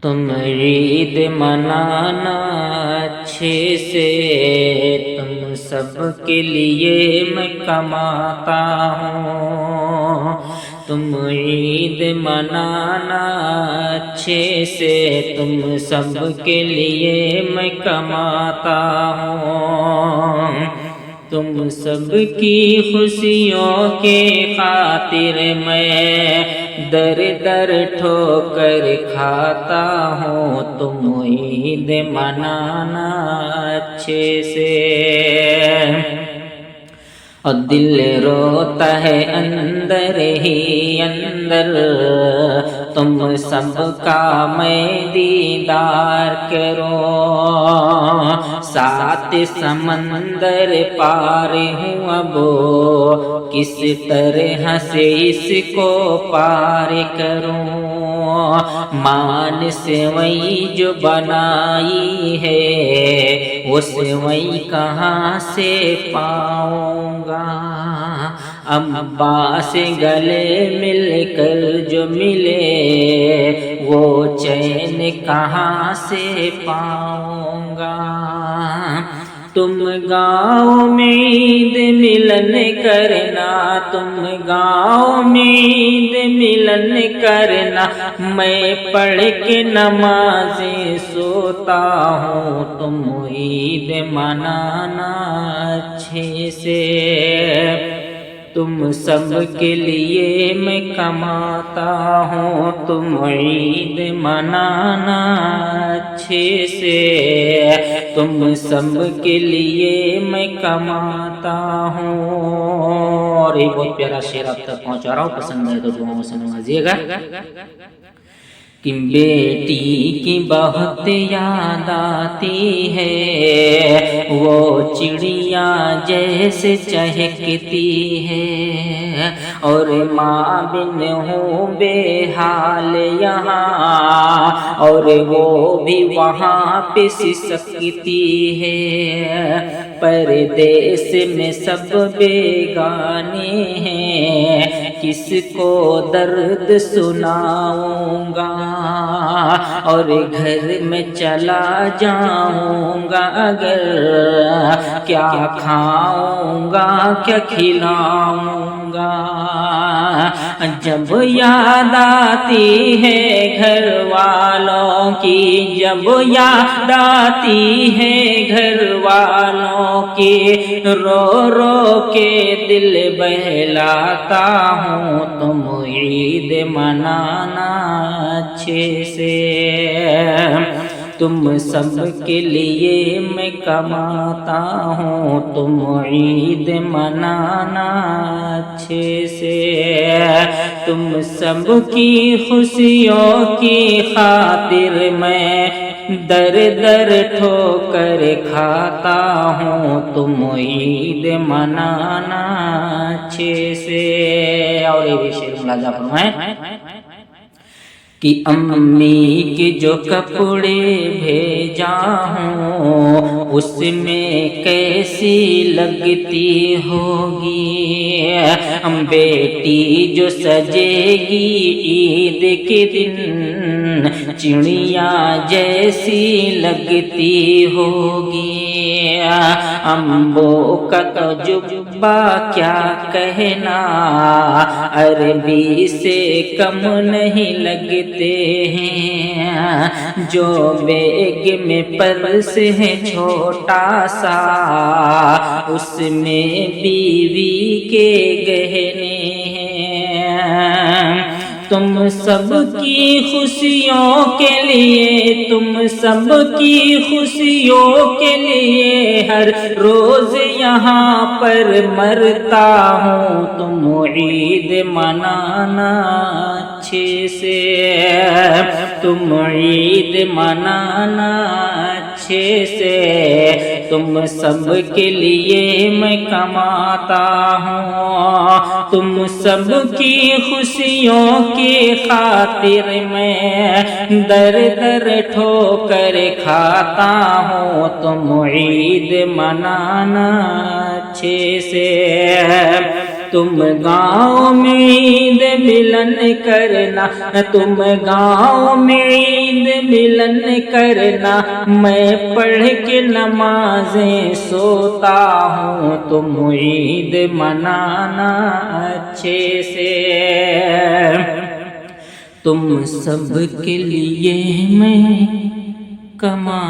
تم عید منانا اچھے سے، تم سب کے لیے میں کماتا ہوں۔ تم عید منانا اچھے سے، تم سب کے لیے میں کماتا ہوں۔ تم سب کی خوشیوں کے خاطر میں در در ٹھوکر کھاتا ہوں۔ تم عید منانا اچھے سے، اور دل روتا ہے اندر ہی اندر، تم سب کا میں دیدار کروں۔ سات سمندر پار ہوں اب، کس طرح سے اس کو پار کروں۔ مان سیوئی جو بنائی ہے، وہ سیوئی کہاں سے پاؤں گا۔ ابا سے گلے مل کر جو ملے، وہ چین کہاں سے پاؤں گا۔ تم گاؤں میں عید ملن کرنا، تم گاؤں میں عید ملن کرنا، میں پڑھ کے نمازیں سوتا ہوں۔ تم عید منانا اچھے سے، تم سب کے لیے میں کماتا ہوں۔ تم عید منانا اچھے سے، تم سب کے لیے میں کماتا ہوں۔ اور یہ بہت پیارا شعر آپ تک پہنچا رہا ہوں، پسند ہے تو دعاؤں سے نوازیے گا۔ کہ بیٹی کی بہت یاد آتی ہے، وہ چڑیا جیسے چہکتی ہے، اور ماں بن ہوں بے حال یہاں، اور وہ بھی وہاں پہ سسکتی ہے۔ پردیس میں سب بیگانے ہیں، کس کو درد سناؤں گا، اور گھر میں چلا جاؤں گا اگر، کیا کھاؤں گا کیا کھلاؤں گا۔ جب یاد آتی ہے گھر والوں کی، جب یاد آتی ہے گھر والوں کی، رو رو کے دل بہلاتا ہوں۔ تم عید منانا اچھے سے، تم سب کے لیے میں کماتا ہوں۔ تم عید منانا اچھے سے، تم سب کی خوشیوں کی خاطر میں در در ٹھوکر کھاتا ہوں۔ تم عید منانا اچھے سے۔ اور یہ بھی شعر ملاحظہ فرمائیں کہ امی کے جو کپڑے بھیجا ہوں، اس میں کیسی لگتی ہوگی، بیٹی جو سجے گی عید کے دن، چڑیا جیسی لگتی ہوگی۔ امبو کا تجربہ کیا کہنا، عربی سے کم نہیں لگتی ہیں، جو بیگ میں پرس ہے چھوٹا سا، اس میں بیوی کے گہنے ہیں۔ تم سب کی خوشیوں کے لیے، تم سب کی خوشیوں کے لیے ہر روز یہاں پر مرتا ہوں۔ تم عید منانا اچھے سے، تم عید منانا اچھے سے، تم سب کے لیے میں کماتا ہوں۔ تم سب کی خوشیوں کی خاطر میں در در ٹھوکر کھاتا ہوں۔ تم عید منانا اچھے سے، تم گاؤں میں عید ملن کرنا، تم گاؤں میں عید ملن کرنا، میں پڑھ کے نمازیں سوتا ہوں، تم عید منانا اچھے سے، تم سب کے لیے میں کما